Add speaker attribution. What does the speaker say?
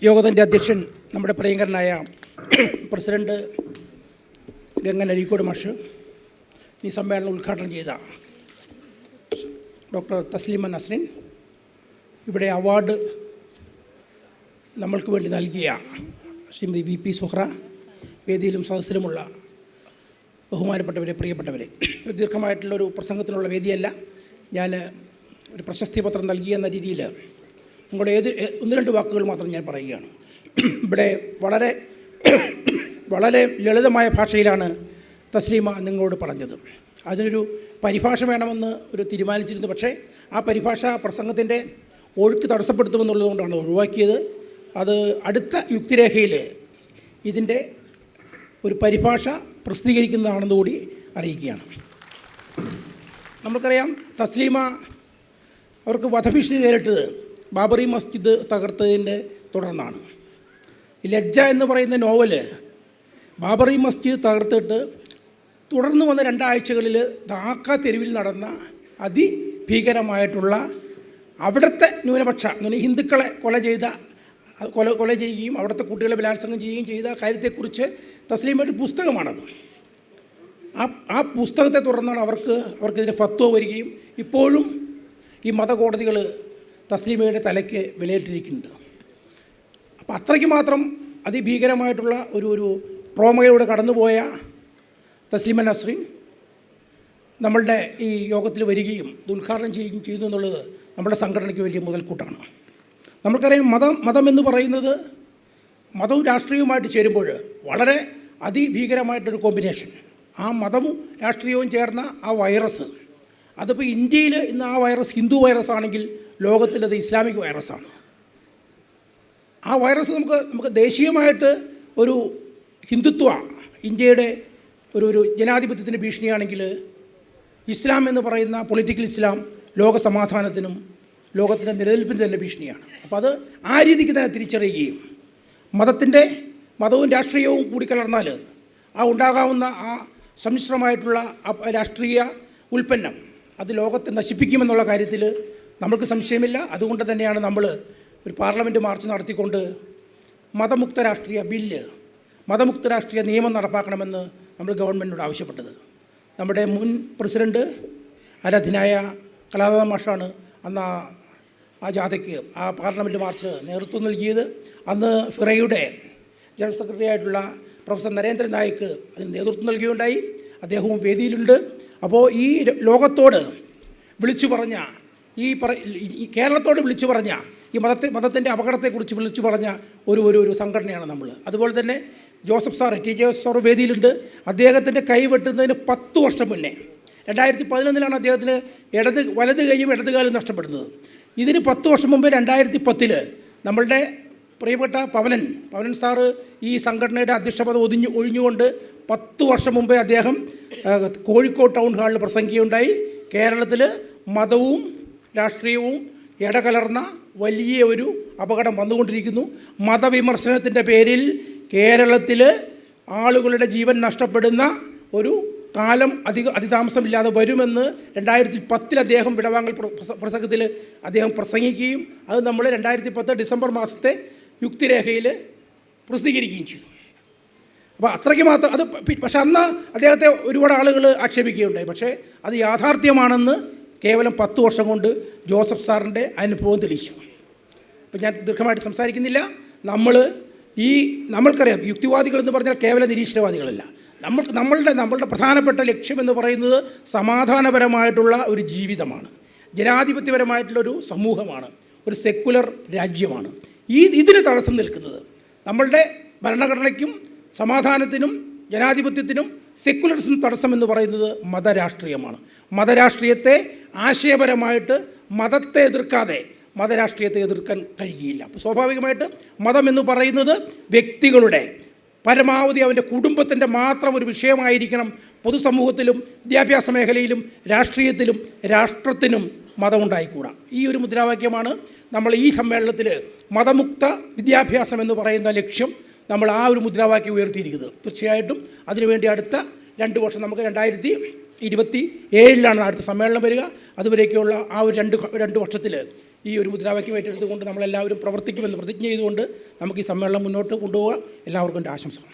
Speaker 1: യോഗത്തിൻ്റെ അധ്യക്ഷൻ നമ്മുടെ പ്രിയങ്കരനായ പ്രസിഡന്റ് ഗംഗൻ അഴീക്കോട് മാഷ്, ഈ സമ്മേളനം ഉദ്ഘാടനം ചെയ്ത ഡോക്ടർ തസ്ലീമ നസ്രീൻ, ഇവിടെ അവാർഡ് നമ്മൾക്ക് വേണ്ടി നൽകിയ ശ്രീമതി വി പി സുഹ്റ, വേദിയിലും സദസ്സിലുമുള്ള ബഹുമാനപ്പെട്ടവരെ, പ്രിയപ്പെട്ടവരെ, ദീർഘമായിട്ടുള്ളൊരു പ്രസംഗത്തിനുള്ള വേദിയല്ല. ഞാൻ ഒരു പ്രശസ്തി പത്രം നൽകിയെന്ന രീതിയിൽ നിങ്ങളുടെ ഒന്ന് രണ്ട് വാക്കുകൾ മാത്രം ഞാൻ പറയുകയാണ്. ഇവിടെ വളരെ ലളിതമായ ഭാഷയിലാണ് തസ്ലീമ നിങ്ങളോട് പറഞ്ഞത്. അതിനൊരു പരിഭാഷ വേണമെന്ന് തീരുമാനിച്ചിരുന്നു. പക്ഷേ ആ പരിഭാഷ പ്രസംഗത്തിൻ്റെ ഒഴുക്ക് തടസ്സപ്പെടുത്തുമെന്നുള്ളതുകൊണ്ടാണ് ഒഴിവാക്കിയത്. അത് അടുത്ത യുക്തിരേഖയിൽ ഇതിൻ്റെ ഒരു പരിഭാഷ പ്രസിദ്ധീകരിക്കുന്നതാണെന്ന് കൂടി അറിയിക്കുകയാണ്. നമുക്കറിയാം, തസ്ലീമ അവർക്ക് വധഭീഷണി നേരിട്ടത് ബാബറി മസ്ജിദ് തകർത്തതിൻ്റെ തുടർന്നാണ്. ലജ്ജ എന്ന് പറയുന്ന നോവല് ബാബറി മസ്ജിദ് തകർത്തിട്ട് തുടർന്ന് വന്ന 2 ആഴ്ചകളിൽ ധാക്ക തെരുവിൽ നടന്ന അതിഭീകരമായിട്ടുള്ള അവിടുത്തെ ന്യൂനപക്ഷ ഹിന്ദുക്കളെ കൊല ചെയ്യുകയും അവിടുത്തെ കുട്ടികളെ ബലാത്സംഗം ചെയ്യുകയും ചെയ്ത കാര്യത്തെക്കുറിച്ച് തസ്ലീമയുടെ പുസ്തകമാണത്. ആ പുസ്തകത്തെ തുടർന്നാണ് അവർക്കെതിരെ ഫത്വ വരികയും ഇപ്പോഴും ഈ മതകോടതികൾ തസ്ലീമയുടെ തലയ്ക്ക് വിലയിട്ടിരിക്കുന്നുണ്ട്. അപ്പോൾ അത്രയ്ക്ക് മാത്രം അതിഭീകരമായിട്ടുള്ള ഒരു ട്രോമയിലൂടെ കടന്നുപോയ തസ്ലീമ നസ്രീൻ നമ്മളുടെ ഈ യോഗത്തിൽ വരികയും ഉദ്ഘാടനം ചെയ്യുകയും ചെയ്യുന്നു എന്നുള്ളത് നമ്മുടെ സംഘടനയ്ക്ക് വലിയ മുതൽക്കൂട്ടാണ്. നമുക്കറിയാം, മതം എന്ന് പറയുന്നത് മതവും രാഷ്ട്രീയവുമായിട്ട് ചേരുമ്പോൾ വളരെ അതിഭീകരമായിട്ടൊരു കോമ്പിനേഷൻ. ആ മതവും രാഷ്ട്രീയവും ചേർന്ന ആ വൈറസ്, അതിപ്പോൾ ഇന്ത്യയിൽ ഇന്ന് ആ വൈറസ് ഹിന്ദു വൈറസ് ആണെങ്കിൽ ലോകത്തിലത് ഇസ്ലാമിക് വൈറസാണ്. ആ വൈറസ് നമുക്ക് ദേശീയമായിട്ട് ഒരു ഹിന്ദുത്വ, ഇന്ത്യയുടെ ഒരു ജനാധിപത്യത്തിന് ഭീഷണിയാണെങ്കിൽ, ഇസ്ലാം എന്ന് പറയുന്ന പൊളിറ്റിക്കൽ ഇസ്ലാം ലോക സമാധാനത്തിനും ലോകത്തിൻ്റെ നിലനിൽപ്പിന് തന്നെ ഭീഷണിയാണ്. അപ്പോൾ അത് ആ രീതിക്ക് തന്നെ തിരിച്ചറിയുകയും മതവും രാഷ്ട്രീയവും കൂടിക്കലർന്നാൽ ഉണ്ടാകാവുന്ന ആ സമ്മിശ്രമായിട്ടുള്ള രാഷ്ട്രീയ ഉൽപ്പന്നം അത് ലോകത്തെ നശിപ്പിക്കുമെന്നുള്ള കാര്യത്തിൽ നമ്മൾക്ക് സംശയമില്ല. അതുകൊണ്ട് തന്നെയാണ് നമ്മൾ ഒരു പാർലമെൻറ്റ് മാർച്ച് നടത്തിക്കൊണ്ട് മതമുക്ത രാഷ്ട്രീയ ബില്ല്, മതമുക്ത രാഷ്ട്രീയ നിയമം നടപ്പാക്കണമെന്ന് നമ്മൾ ഗവൺമെൻറ്റിനോട് ആവശ്യപ്പെട്ടത്. നമ്മുടെ മുൻ പ്രസിഡൻറ്റ് ആരാധനായ കലാധരൻ മാഷാണ് അന്ന് ആ ജാഥയ്ക്ക്, ആ പാർലമെൻറ്റ് മാർച്ച് നേതൃത്വം നൽകിയത്. അന്ന് ഫിറയുടെ ജനറൽ സെക്രട്ടറി ആയിട്ടുള്ള പ്രൊഫസർ നരേന്ദ്രൻ നായിക്ക് അതിന് നേതൃത്വം നൽകുകയുണ്ടായി. അദ്ദേഹവും വേദിയിലുണ്ട്. അപ്പോൾ ഈ ലോകത്തോട് വിളിച്ചു പറഞ്ഞ ഈ കേരളത്തോട് വിളിച്ചു പറഞ്ഞ ഈ മതത്തിൻ്റെ അപകടത്തെക്കുറിച്ച് വിളിച്ചു പറഞ്ഞ ഒരു സംഘടനയാണ് നമ്മൾ. അതുപോലെ തന്നെ Joseph sir, T Joseph sir വേദിയിലുണ്ട്. അദ്ദേഹത്തിൻ്റെ കൈ വെട്ടുന്നതിന് 10 വർഷം മുന്നേ 2011 അദ്ദേഹത്തിന് വലത് കൈയും ഇടത് കാലും നഷ്ടപ്പെടുന്നത്. ഇതിന് 10 വർഷം മുമ്പ് 2010 നമ്മളുടെ പ്രിയപ്പെട്ട പവനൻ സാറ് ഈ സംഘടനയുടെ അധ്യക്ഷപദം ഒഴിഞ്ഞുകൊണ്ട് 10 വർഷം മുമ്പേ അദ്ദേഹം കോഴിക്കോട് ടൗൺ ഹാളിൽ പ്രസംഗിക്കുകയുണ്ടായി. കേരളത്തിൽ മതവും രാഷ്ട്രീയവും ഇടകലർന്ന വലിയ ഒരു അപകടം വന്നുകൊണ്ടിരിക്കുന്നു. മതവിമർശനത്തിൻ്റെ പേരിൽ കേരളത്തിൽ ആളുകളുടെ ജീവൻ നഷ്ടപ്പെടുന്ന ഒരു കാലം അതിതാമസമില്ലാതെ വരുമെന്ന് 2010 അദ്ദേഹം വിടവാങ്ങൽ പ്രസംഗത്തിൽ അദ്ദേഹം പ്രസംഗിക്കുകയും അത് നമ്മൾ 2010 ഡിസംബർ മാസത്തെ യുക്തിരേഖയിൽ പ്രസിദ്ധീകരിക്കുകയും ചെയ്തു. അപ്പോൾ അത്രയ്ക്ക് മാത്രം അത്. പക്ഷെ അന്ന് അദ്ദേഹത്തെ ഒരുപാട് ആളുകൾ ആക്ഷേപിക്കുകയുണ്ടായി. പക്ഷേ അത് യാഥാർത്ഥ്യമാണെന്ന് കേവലം 10 വർഷം കൊണ്ട് ജോസഫ് സാറിൻ്റെ അനുഭവം തെളിയിച്ചു. അപ്പം ഞാൻ ദീർഘമായിട്ട് സംസാരിക്കുന്നില്ല. നമ്മൾക്കറിയാം, യുക്തിവാദികൾ എന്ന് പറഞ്ഞാൽ കേവല നിരീശ്വരവാദികളല്ല. നമ്മളുടെ പ്രധാനപ്പെട്ട ലക്ഷ്യമെന്ന് പറയുന്നത് സമാധാനപരമായിട്ടുള്ള ഒരു ജീവിതമാണ്, ജനാധിപത്യപരമായിട്ടുള്ളൊരു സമൂഹമാണ്, ഒരു സെക്കുലർ രാജ്യമാണ്. ഇതിന് തടസ്സം നിൽക്കുന്നത് നമ്മളുടെ ഭരണഘടനയ്ക്കും സമാധാനത്തിനും ജനാധിപത്യത്തിനും സെക്കുലറിസം തടസ്സം എന്ന് പറയുന്നത് മതരാഷ്ട്രീയമാണ്. മതരാഷ്ട്രീയത്തെ ആശയപരമായിട്ട് മതത്തെ എതിർക്കാതെ മതരാഷ്ട്രീയത്തെ എതിർക്കാൻ കഴിയില്ല. അപ്പോൾ സ്വാഭാവികമായിട്ട് മതം എന്ന് പറയുന്നത് വ്യക്തികളുടെ പരമാവധി അവൻ്റെ കുടുംബത്തിൻ്റെ മാത്രം ഒരു വിഷയമായിരിക്കണം. പൊതുസമൂഹത്തിലും വിദ്യാഭ്യാസ മേഖലയിലും രാഷ്ട്രീയത്തിലും രാഷ്ട്രത്തിനും മതമുണ്ടായിക്കൂടാ. ഈ ഒരു മുദ്രാവാക്യമാണ് നമ്മൾ ഈ സമ്മേളനത്തിൽ മതമുക്ത വിദ്യാഭ്യാസം എന്ന് പറയുന്ന ലക്ഷ്യം നമ്മൾ ആ ഒരു മുദ്രാവാക്യം ഉയർത്തിയിരിക്കുന്നത്. തീർച്ചയായിട്ടും അതിനുവേണ്ടി അടുത്ത 2 വർഷം നമുക്ക് 2027 അടുത്ത സമ്മേളനം വരിക. അതുവരേക്കുള്ള ആ ഒരു രണ്ട് വർഷത്തിൽ ഈ ഒരു മുദ്രാവാക്യം ഏറ്റെടുത്തുകൊണ്ട് നമ്മളെല്ലാവരും പ്രവർത്തിക്കുമെന്ന് പ്രതിജ്ഞ ചെയ്തുകൊണ്ട് നമുക്ക് ഈ സമ്മേളനം മുന്നോട്ട് കൊണ്ടുപോകാം. എല്ലാവർക്കും എൻ്റെ ആശംസകൾ.